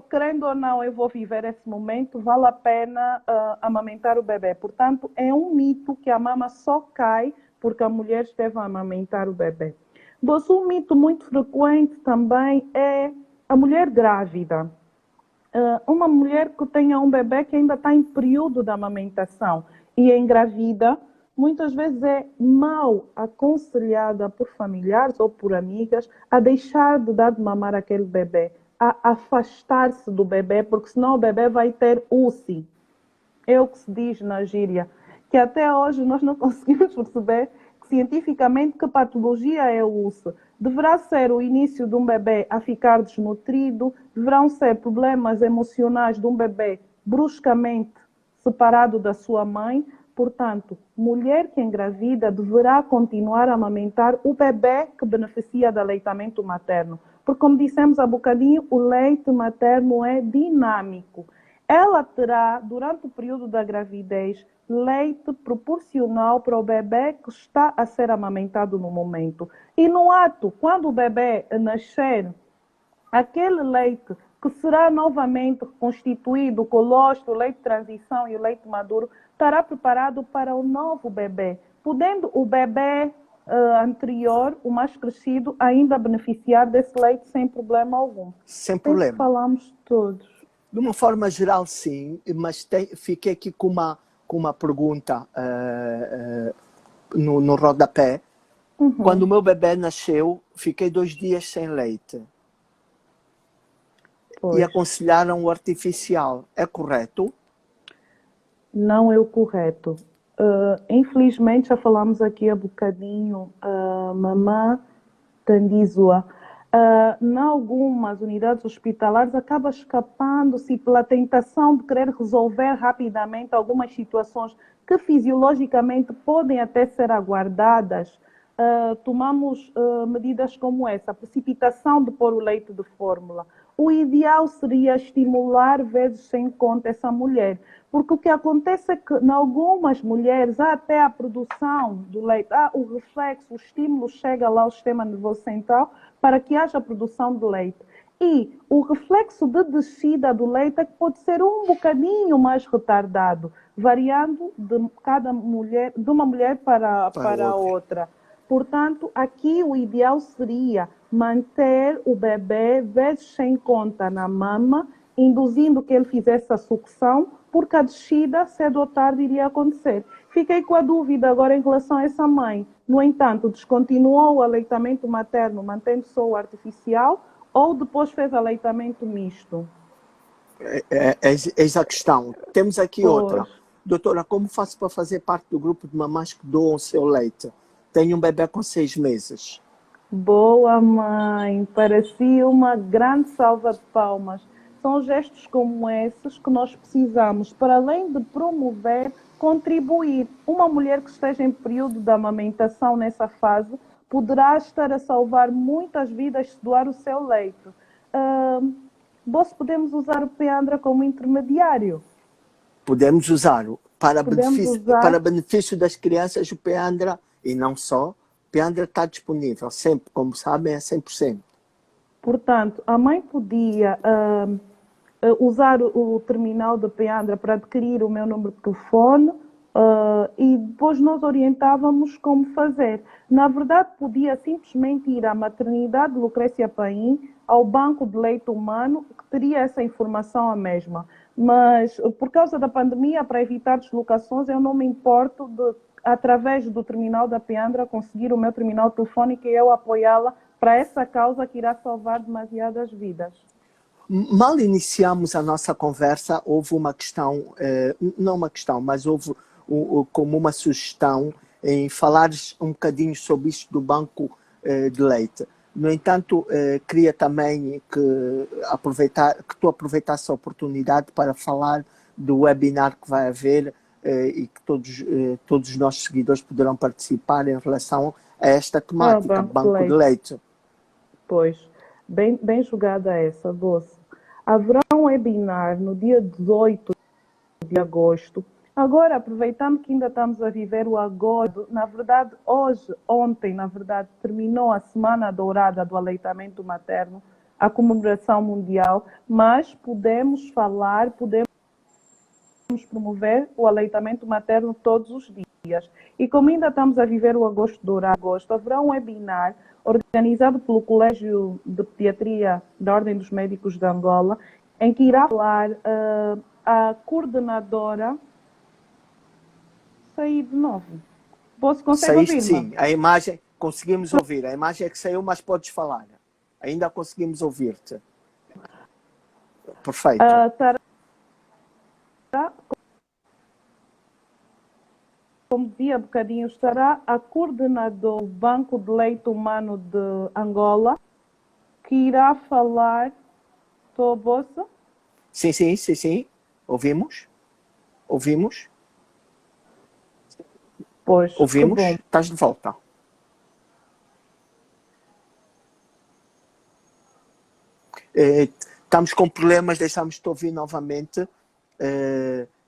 querendo ou não, eu vou viver esse momento, vale a pena amamentar o bebê. Portanto, é um mito que a mama só cai porque a mulher deve amamentar o bebê. Mas um mito muito frequente também é a mulher grávida. Uma mulher que tenha um bebê que ainda está em período de amamentação e engravida, muitas vezes é mal aconselhada por familiares ou por amigas a deixar de dar de mamar aquele bebê, a afastar-se do bebê, porque senão o bebê vai ter UCI. É o que se diz na gíria, que até hoje nós não conseguimos perceber cientificamente que patologia é o UCI. Deverá ser o início de um bebê a ficar desnutrido, deverão ser problemas emocionais de um bebê bruscamente separado da sua mãe. Portanto, mulher que engravida deverá continuar a amamentar o bebê que beneficia do aleitamento materno. Porque, como dissemos há bocadinho, o leite materno é dinâmico. Ela terá, durante o período da gravidez, leite proporcional para o bebê que está a ser amamentado no momento. E no ato, quando o bebê nascer, aquele leite que será novamente reconstituído, o colostro, o leite de transição e o leite maduro, estará preparado para o novo bebê, podendo o bebê anterior, o mais crescido, ainda beneficiar desse leite sem problema algum. Sem Penso que problema. falamos todos. De uma forma geral, sim, mas fiquei aqui com uma pergunta no rodapé. Quando o meu bebê nasceu, fiquei 2 dias sem leite. Pois. E aconselharam o artificial. É correto? Não é o correto. Infelizmente, já falamos aqui há bocadinho, mamã Tandizua. Em algumas unidades hospitalares acaba escapando-se pela tentação de querer resolver rapidamente algumas situações que fisiologicamente podem até ser aguardadas. Tomamos medidas como essa, a precipitação de pôr o leite de fórmula. O ideal seria estimular vezes sem conta essa mulher, porque o que acontece é que em algumas mulheres há até a produção do leite, o reflexo, o estímulo chega lá ao sistema nervoso central para que haja produção de leite. E o reflexo de descida do leite é que pode ser um bocadinho mais retardado, variando de cada mulher, de uma mulher para a outra. Portanto, aqui o ideal seria manter o bebê vezes sem conta na mama, induzindo que ele fizesse a sucção, porque a descida, cedo ou tarde, iria acontecer. Fiquei com a dúvida agora em relação a essa mãe. No entanto, descontinuou o aleitamento materno, mantendo só o artificial, ou depois fez aleitamento misto? Eis a questão. Temos aqui Pois. outra. Doutora, como faço para fazer parte do grupo de mamães que doam o seu leite? Tenho um bebê com 6 meses. Boa, mãe. Parecia uma grande salva de palmas. São gestos como esses que nós precisamos, para além de promover, contribuir. Uma mulher que esteja em período de amamentação nessa fase poderá estar a salvar muitas vidas se doar o seu leite. Nós podemos usar o Peandra como intermediário? Podemos usar para Podemos benefício das crianças o Peandra, e não só. O Peandra está disponível sempre, como sabem, é 100%. Portanto, a mãe podia usar o terminal do Peandra para adquirir o meu número de telefone e depois nós orientávamos como fazer. Na verdade, podia simplesmente ir à maternidade de Lucrécia Paim, ao banco de leite humano, que teria essa informação a mesma. Mas, por causa da pandemia, para evitar deslocações, eu não me importo de, através do terminal da Peandra, conseguir o meu terminal telefónico e eu apoiá-la para essa causa que irá salvar demasiadas vidas. Mal iniciamos a nossa conversa, houve uma questão, não uma questão, mas houve como uma sugestão em falares um bocadinho sobre isto do banco de leite. No entanto, queria também que tu aproveitasse a oportunidade para falar do webinar que vai haver e que todos os nossos seguidores poderão participar em relação a esta temática, banco de leite. Pois, bem jogada essa, Doce. Haverá um webinar no dia 18 de agosto. Agora, aproveitando que ainda estamos a viver o agosto, na verdade, ontem, na verdade, terminou a Semana Dourada do Aleitamento Materno, a comemoração mundial, mas podemos promover o aleitamento materno todos os dias. E como ainda estamos a viver o agosto dourado, haverá um webinar organizado pelo Colégio de Pediatria da Ordem dos Médicos de Angola, em que irá falar a coordenadora consegue Saíste, ouvir-me? sim. A imagem, conseguimos ouvir. A imagem é que saiu, mas podes falar. Ainda conseguimos ouvir-te. Perfeito. Estará, como dizia há bocadinho, estará a coordenador do Banco de Leite Humano de Angola, que irá falar. Estou a bolsa? Sim, sim, sim, sim. Ouvimos? Ouvimos? Pois, que Ouvimos? bom. Estás de volta. Estamos com problemas, deixamos-te ouvir novamente.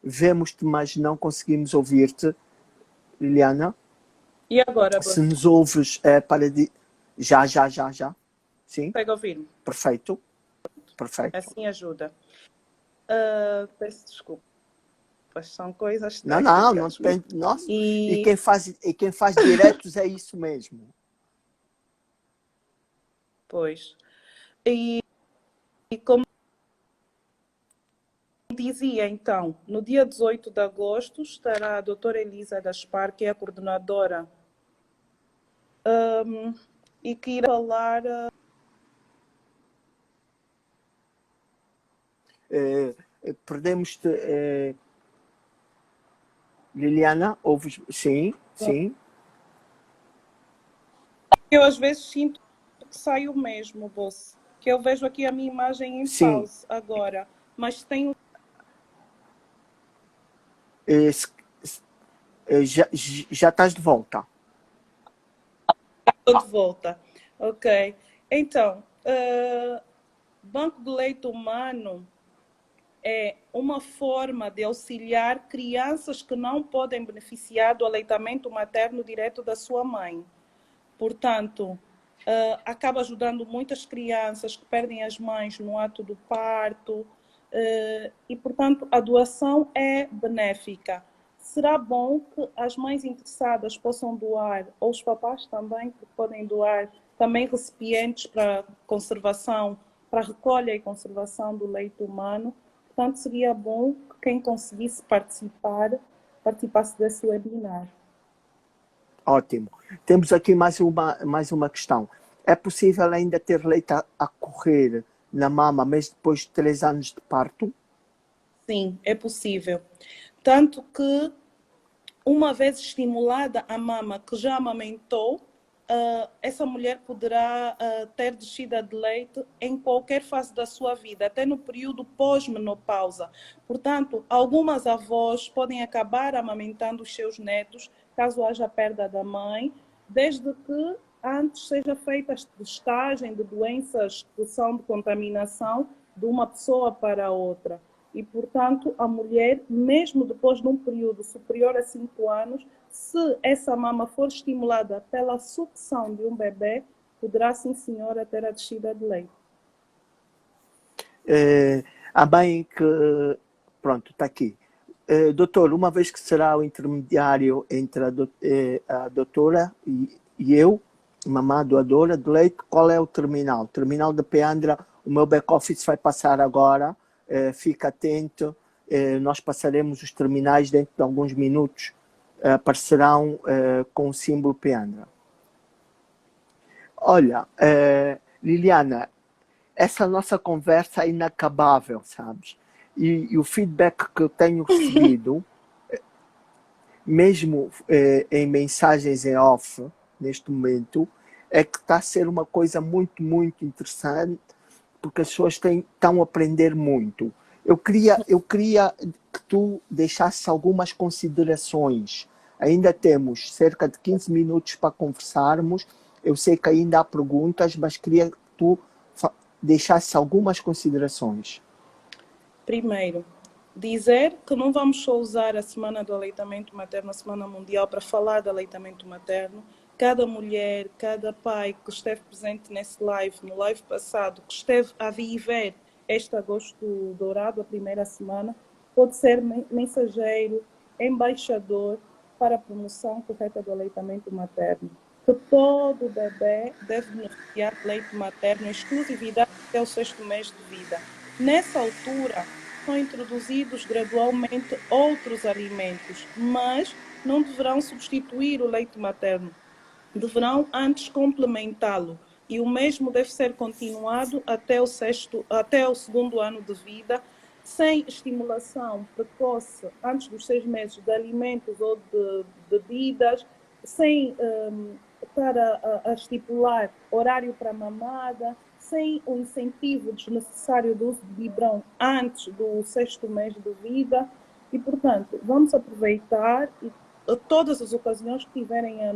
Vemos-te, mas não conseguimos ouvir-te. Liliana, E agora, se você nos ouves, para de... Já. Sim, consegue ouvir-me? perfeito. Perfeito. Assim ajuda. Peço desculpa. São coisas Não técnicas. tem. Nossa. E E, quem faz diretos é isso mesmo. pois, e como dizia, então, no dia 18 de agosto estará a doutora Elisa Gaspar, que é a coordenadora, e que irá falar... Perdemos-te, Liliana, ouves? Sim. Eu às vezes sinto que saio mesmo, boss. Que eu vejo aqui a minha imagem em Sim. pause agora, mas tenho... Já estás de volta. Estou de volta. Ok. Então, Banco de Leite Humano é uma forma de auxiliar crianças que não podem beneficiar do aleitamento materno direto da sua mãe. Portanto, acaba ajudando muitas crianças que perdem as mães no ato do parto, e, portanto, a doação é benéfica. Será bom que as mães interessadas possam doar, ou os papás também, que podem doar, também recipientes para conservação, para recolha e conservação do leite humano. Portanto, seria bom que quem conseguisse participasse desse webinar. Ótimo. Temos aqui mais uma questão. É possível ainda ter leite a correr na mama, mesmo depois de 3 anos de parto? Sim, é possível. Tanto que, uma vez estimulada a mama que já amamentou, essa mulher poderá ter descida de leite em qualquer fase da sua vida, até no período pós-menopausa. Portanto, algumas avós podem acabar amamentando os seus netos, caso haja perda da mãe, desde que antes seja feita a testagem de doenças que são de contaminação de uma pessoa para outra. E, portanto, a mulher, mesmo depois de um período superior a 5 anos, se essa mama for estimulada pela sucção de um bebê, poderá, sim, senhora, ter a descida de leite. A mãe que... Pronto, está aqui. Doutor, uma vez que será o intermediário entre a doutora e eu, mamã doadora de leite, qual é o terminal? O terminal de Peandra, o meu back-office vai passar agora, fica atento, nós passaremos os terminais dentro de alguns minutos, aparecerão com o símbolo Peandra. Olha, Liliana, essa nossa conversa é inacabável, sabes? E o feedback que eu tenho recebido, mesmo em mensagens em off, neste momento, é que está a ser uma coisa muito, muito interessante, porque as pessoas estão a aprender muito. Eu queria que tu deixasses algumas considerações. Ainda temos cerca de 15 minutos para conversarmos. Eu sei que ainda há perguntas, mas queria que tu deixasses algumas considerações. Primeiro, dizer que não vamos só usar a Semana do Aleitamento Materno, a Semana Mundial, para falar de aleitamento materno. Cada mulher, cada pai que esteve presente nesse live, no live passado, que esteve a viver este agosto dourado, a primeira semana, pode ser mensageiro, embaixador para a promoção correta do aleitamento materno. Que todo bebê deve beneficiar de leite materno em exclusividade até o 6º mês de vida. Nessa altura, são introduzidos gradualmente outros alimentos, mas não deverão substituir o leite materno, deverão antes complementá-lo. E o mesmo deve ser continuado até o segundo ano de vida, sem estimulação precoce antes dos 6 meses de alimentos ou de bebidas, sem estar a estipular horário para mamada, sem o incentivo desnecessário do uso de biberão antes do 6º mês de vida. E, portanto, vamos aproveitar e todas as ocasiões que tiverem ao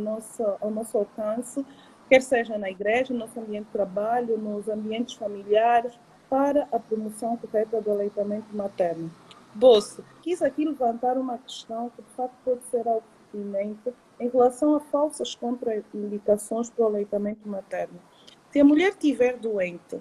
nosso alcance, quer seja na igreja, no nosso ambiente de trabalho, nos ambientes familiares, para a promoção correta do aleitamento materno. Bolse, quis aqui levantar uma questão que de facto pode ser algo pertinente em relação a falsas contraindicações para o aleitamento materno. Se a mulher estiver doente,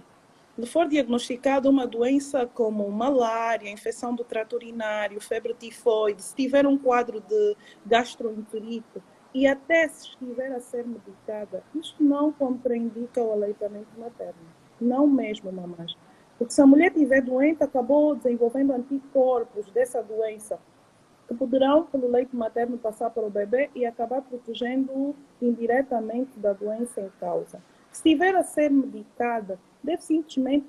lhe for diagnosticada uma doença como malária, infecção do trato urinário, febre tifoide, se tiver um quadro de gastroenterite e até se estiver a ser medicada, isto não contraindica o aleitamento materno. Não mesmo, mamães. Porque se a mulher estiver doente, acabou desenvolvendo anticorpos dessa doença, que poderão, pelo leite materno, passar para o bebê e acabar protegendo-o indiretamente da doença em causa. Se estiver a ser medicada, deve simplesmente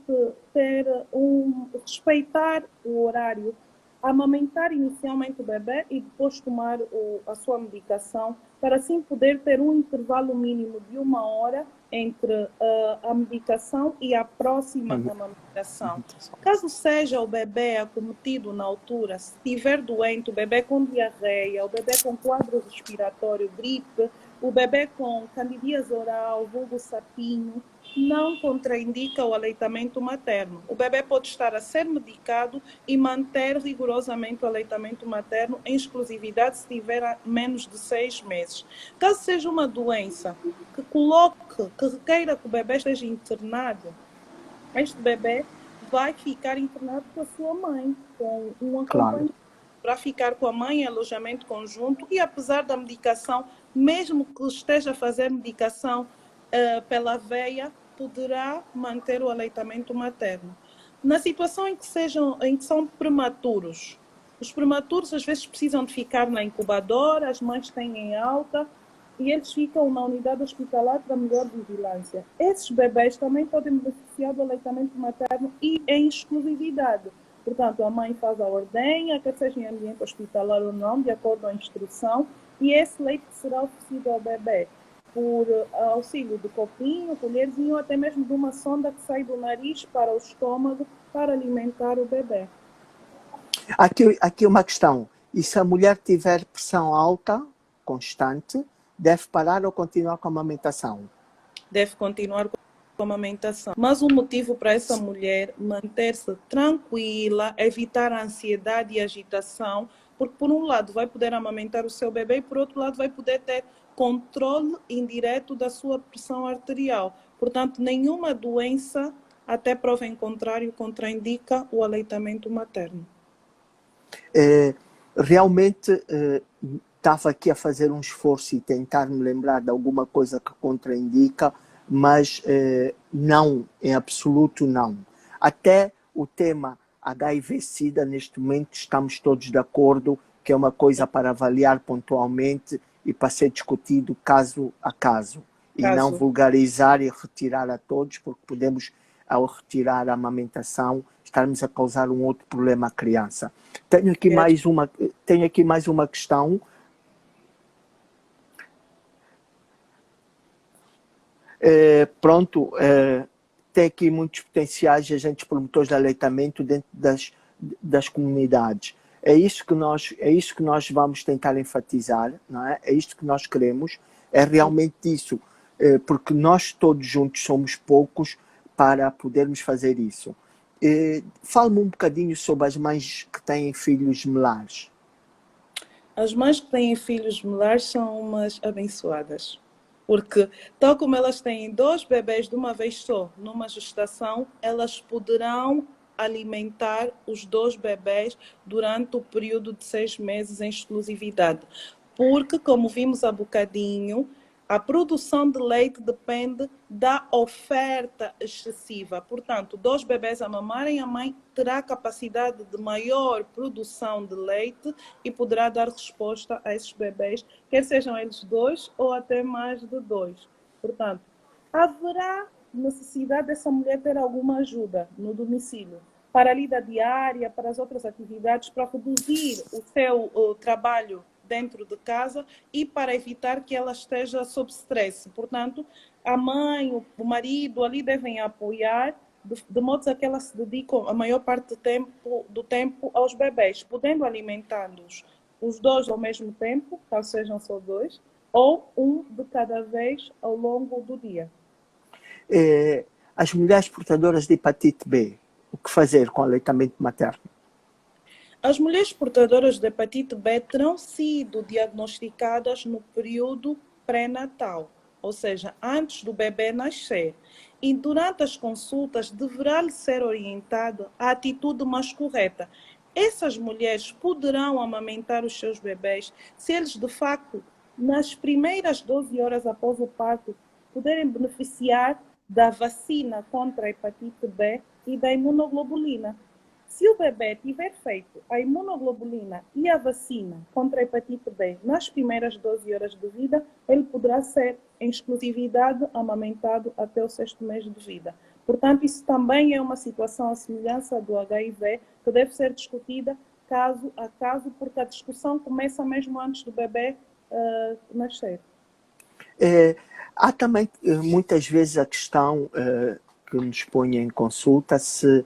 respeitar o horário, amamentar inicialmente o bebê e depois tomar a sua medicação, para assim poder ter um intervalo mínimo de 1 hora entre a medicação e a próxima amamentação. Caso seja o bebê acometido na altura, se estiver doente, o bebê com diarreia, o bebê com quadro respiratório, gripe, o bebê com candidíase oral, vulgo sapinho, não contraindica o aleitamento materno. O bebê pode estar a ser medicado e manter rigorosamente o aleitamento materno em exclusividade se tiver menos de 6 meses. Caso seja uma doença que requeira que o bebê esteja internado, este bebê vai ficar internado com a sua mãe, com um acompanhamento. Para ficar com a mãe em alojamento conjunto e, apesar da medicação, mesmo que esteja a fazer medicação pela veia, poderá manter o aleitamento materno. Na situação em que são prematuros, os prematuros às vezes precisam de ficar na incubadora, as mães têm em alta e eles ficam na unidade hospitalar para melhor vigilância. Esses bebês também podem beneficiar do aleitamento materno e em exclusividade. Portanto, a mãe faz a ordenha, quer seja em ambiente hospitalar ou não, de acordo com a instrução, e esse leite será oferecido ao bebê por auxílio de copinho, colherzinho, ou até mesmo de uma sonda que sai do nariz para o estômago para alimentar o bebê. Aqui uma questão. E se a mulher tiver pressão alta, constante, deve parar ou continuar com a amamentação? Deve continuar com a amamentação. Mas o motivo para essa mulher manter-se tranquila, evitar a ansiedade e a agitação, porque por um lado vai poder amamentar o seu bebê e por outro lado vai poder ter controle indireto da sua pressão arterial. Portanto, nenhuma doença, até prova em contrário, contraindica o aleitamento materno. Realmente estava aqui a fazer um esforço e tentar me lembrar de alguma coisa que contraindica, mas não, em absoluto não. Até o tema HIV-Sida, neste momento estamos todos de acordo que é uma coisa para avaliar pontualmente e para ser discutido caso a caso. E não vulgarizar e retirar a todos, porque podemos, ao retirar a amamentação, estarmos a causar um outro problema à criança. Tenho aqui mais uma questão. Tem aqui muitos potenciais agentes promotores de aleitamento dentro das comunidades. É isso que nós vamos tentar enfatizar, não é? É isto que nós queremos, é realmente isso, porque nós todos juntos somos poucos para podermos fazer isso. Fale-me um bocadinho sobre as mães que têm filhos gemelares. As mães que têm filhos gemelares são umas abençoadas. Porque, tal como elas têm 2 bebês de uma vez só, numa gestação, elas poderão alimentar os 2 bebês durante o período de 6 meses em exclusividade. Porque, como vimos há bocadinho, A produção de leite depende da oferta excessiva. Portanto, 2 bebês a mamarem, a mãe terá capacidade de maior produção de leite e poderá dar resposta a esses bebês, quer sejam eles 2 ou até mais de 2. Portanto, haverá necessidade dessa mulher ter alguma ajuda no domicílio, para a lida diária, para as outras atividades, para reduzir o seu trabalho dentro de casa e para evitar que ela esteja sob stress. Portanto, a mãe, o marido ali devem apoiar de modo a que ela se dedique a maior parte do tempo aos bebês, podendo alimentá-los os 2 ao mesmo tempo, caso sejam só 2, ou um de cada vez ao longo do dia. As mulheres portadoras de hepatite B, o que fazer com o aleitamento materno? As mulheres portadoras de hepatite B terão sido diagnosticadas no período pré-natal, ou seja, antes do bebê nascer. E durante as consultas deverá-lhe ser orientada a atitude mais correta. Essas mulheres poderão amamentar os seus bebês se eles, de facto, nas primeiras 12 horas após o parto, puderem beneficiar da vacina contra a hepatite B e da imunoglobulina. Se o bebê tiver feito a imunoglobulina e a vacina contra a hepatite B nas primeiras 12 horas de vida, ele poderá ser, em exclusividade, amamentado até o 6º mês de vida. Portanto, isso também é uma situação à semelhança do HIV, que deve ser discutida caso a caso, porque a discussão começa mesmo antes do bebê nascer. Há também, muitas vezes, a questão que nos põe em consulta se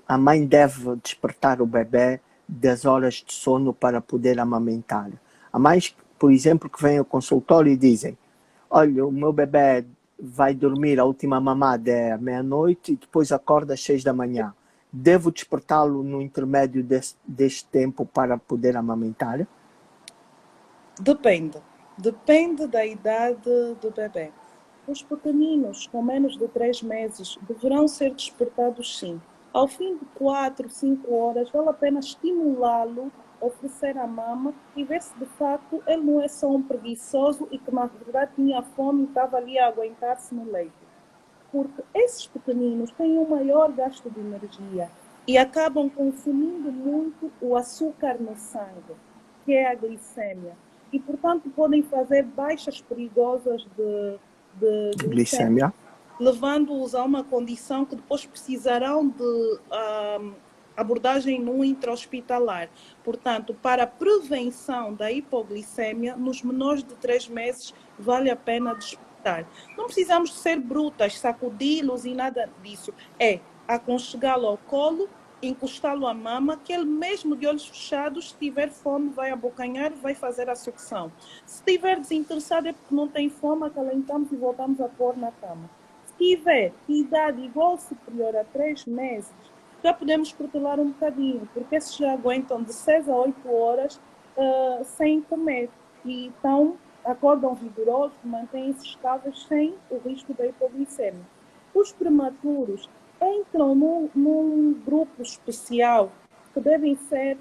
a mãe deve despertar o bebê das horas de sono para poder amamentar. Há mães, por exemplo, que vêm ao consultório e dizem: olha, o meu bebê vai dormir, a última mamada é à meia-noite e depois acorda às 6 da manhã. Devo despertá-lo no intermédio deste tempo para poder amamentar? Depende da idade do bebê. Os pequeninos com menos de 3 meses deverão ser despertados sim. Ao fim de 4, 5 horas, vale a pena estimulá-lo, oferecer a mama e ver se de facto ele não é só um preguiçoso e que na verdade tinha fome e estava ali a aguentar-se no leite. Porque esses pequeninos têm um maior gasto de energia e acabam consumindo muito o açúcar no sangue, que é a glicemia. E, portanto, podem fazer baixas perigosas de glicemia, levando-os a uma condição que depois precisarão de abordagem no intra-hospitalar. Portanto, para a prevenção da hipoglicemia, nos menores de 3 meses, vale a pena despertar. Não precisamos ser brutas, sacudi-los e nada disso. É aconchegá-lo ao colo, encostá-lo à mama, que ele mesmo de olhos fechados, se tiver fome, vai abocanhar e vai fazer a sucção. Se estiver desinteressado é porque não tem fome, acalentamos e voltamos a pôr na cama. Se tiver idade igual ou superior a 3 meses, já podemos protelar um bocadinho, porque esses já aguentam de 6 a 8 horas sem comer. E então acordam vigorosos, mantêm-se estáveis sem o risco da hipoglicemia. Os prematuros entram num grupo especial que devem ser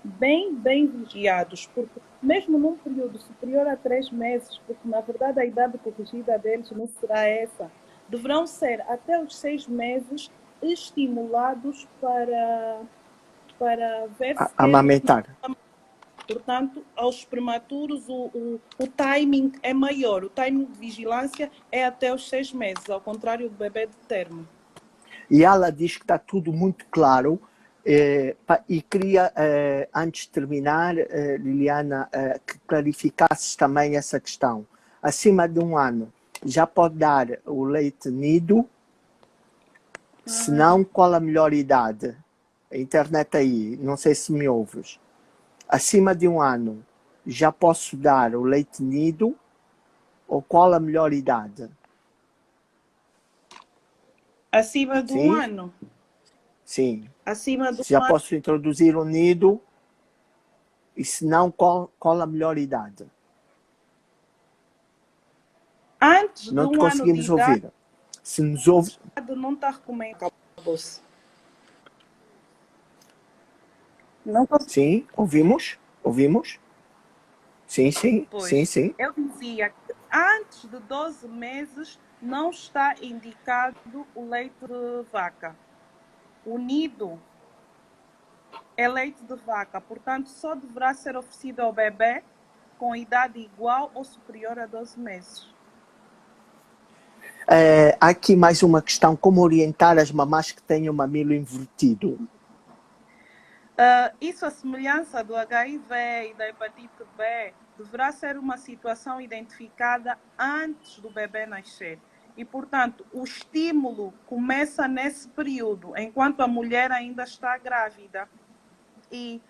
bem vigiados, porque mesmo num período superior a 3 meses, porque na verdade a idade corrigida deles não será essa, deverão ser até os 6 meses estimulados para ver se amamentar. Portanto, aos prematuros o timing é maior, o timing de vigilância é até os 6 meses, ao contrário do bebê de termo. E ela diz que está tudo muito claro e queria, antes de terminar, Liliana, que clarificasses também essa questão. Acima de 1 ano, já pode dar o leite nido? Se não, qual a melhor idade? A internet aí, não sei se me ouves. Acima de 1 ano, já posso dar o leite nido? Ou qual a melhor idade? Acima de 1 ano? Sim. Acima de 1 já ano. Posso introduzir o nido? E se não, qual a melhor idade? Antes não de 1 ano de idade, ouvir. Se nos ouve... não está recomendado. Não consigo. Sim, ouvimos? Sim. Pois, Sim. eu dizia antes de 12 meses não está indicado o leite de vaca. O nido é leite de vaca, portanto, só deverá ser oferecido ao bebê com idade igual ou superior a 12 meses. Há aqui mais uma questão: como orientar as mamás que têm o mamilo invertido? Isso, a semelhança do HIV e da hepatite B, deverá ser uma situação identificada antes do bebê nascer. E, portanto, o estímulo começa nesse período, enquanto a mulher ainda está grávida. E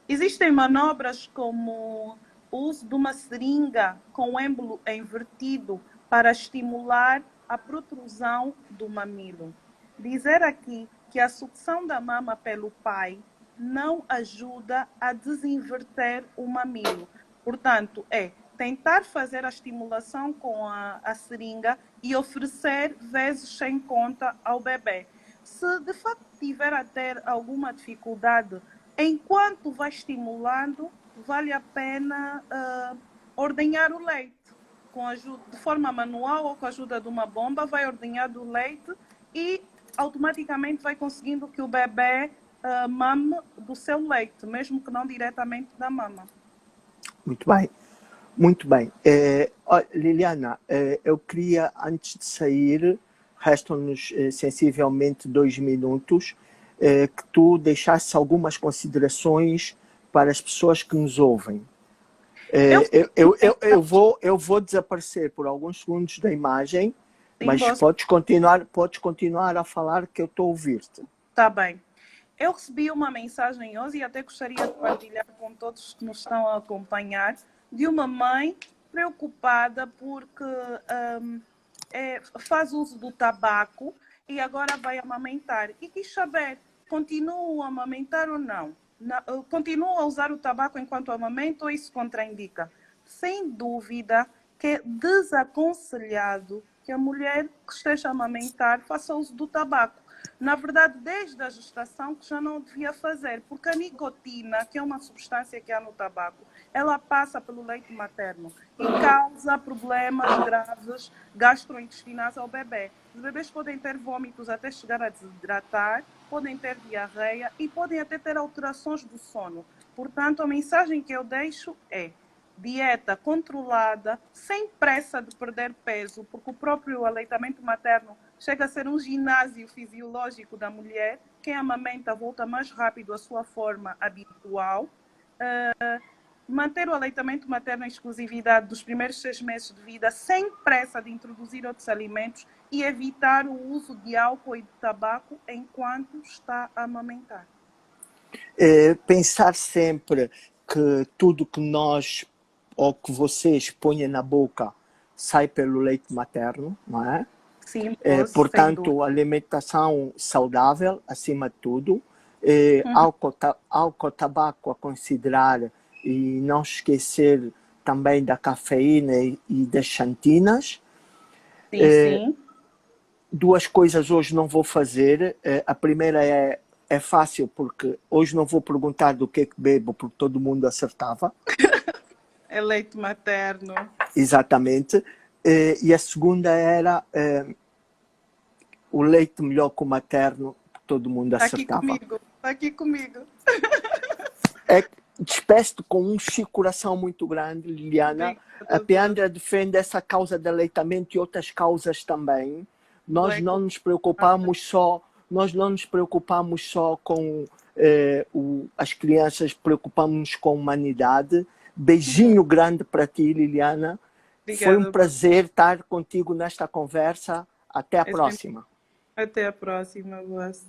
existem manobras como o uso de uma seringa com o êmbolo invertido para estimular a protrusão do mamilo. Dizer aqui que a sucção da mama pelo pai não ajuda a desinverter o mamilo. Portanto, é tentar fazer a estimulação com a seringa e oferecer vezes sem conta ao bebê. Se de facto tiver a ter alguma dificuldade, enquanto vai estimulando, vale a pena ordenhar o leite. De forma manual ou com a ajuda de uma bomba, vai ordenhando o leite e automaticamente vai conseguindo que o bebê mame do seu leite, mesmo que não diretamente da mama. Muito bem, muito bem. Liliana, eu queria, antes de sair, restam-nos sensivelmente 2 minutos, que tu deixasses algumas considerações para as pessoas que nos ouvem. Eu vou desaparecer por alguns segundos da imagem, sim, mas podes continuar a falar, que eu estou a ouvir-te. Está bem. Eu recebi uma mensagem hoje e até gostaria de partilhar com todos que nos estão a acompanhar, de uma mãe preocupada porque faz uso do tabaco e agora vai amamentar. E quis saber, continua a amamentar ou não? Continua a usar o tabaco enquanto amamenta ou isso contraindica? Sem dúvida que é desaconselhado que a mulher que esteja a amamentar faça uso do tabaco. Na verdade, desde a gestação que já não devia fazer, porque a nicotina, que é uma substância que há no tabaco, ela passa pelo leite materno e causa problemas graves gastrointestinais ao bebê. Os bebês podem ter vômitos até chegar a desidratar, podem ter diarreia e podem até ter alterações do sono. Portanto, a mensagem que eu deixo é: dieta controlada, sem pressa de perder peso, porque o próprio aleitamento materno chega a ser um ginásio fisiológico da mulher. Quem amamenta volta mais rápido à sua forma habitual. Manter o aleitamento materno em exclusividade dos primeiros 6 meses de vida, sem pressa de introduzir outros alimentos e evitar o uso de álcool e de tabaco enquanto está a amamentar. Pensar sempre que tudo que nós ou que vocês põem na boca sai pelo leite materno, não é? Sim, portanto, alimentação saudável, acima de tudo. Álcool, tabaco a considerar, e não esquecer também da cafeína e das xantinas. Sim. 2 coisas hoje não vou fazer. A primeira é fácil, porque hoje não vou perguntar do que bebo, porque todo mundo acertava. É leite materno. Exatamente. E a segunda era o leite melhor que o materno, que todo mundo acertava. Está aqui comigo. Despeço-te com um coração muito grande, Liliana. A Piandra defende essa causa de aleitamento e outras causas também. Nós não nos preocupamos só com as crianças, preocupamos-nos com a humanidade. Beijinho grande para ti, Liliana. Obrigada. Foi um prazer estar contigo nesta conversa. Até a próxima. Até a próxima, Boas.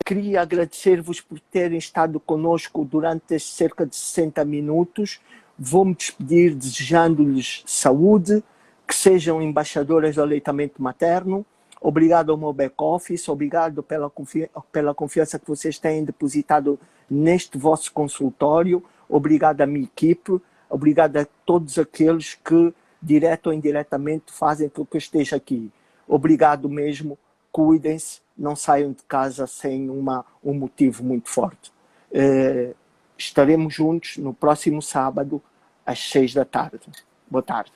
Queria agradecer-vos por terem estado conosco durante estes cerca de 60 minutos. Vou-me despedir desejando-lhes saúde, que sejam embaixadoras do aleitamento materno. Obrigado ao meu back-office, obrigado pela confiança que vocês têm depositado neste vosso consultório. Obrigado à minha equipe, obrigado a todos aqueles que, direto ou indiretamente, fazem com que eu esteja aqui. Obrigado mesmo, cuidem-se, não saiam de casa sem um motivo muito forte. Estaremos juntos no próximo sábado, às 6 da tarde. Boa tarde.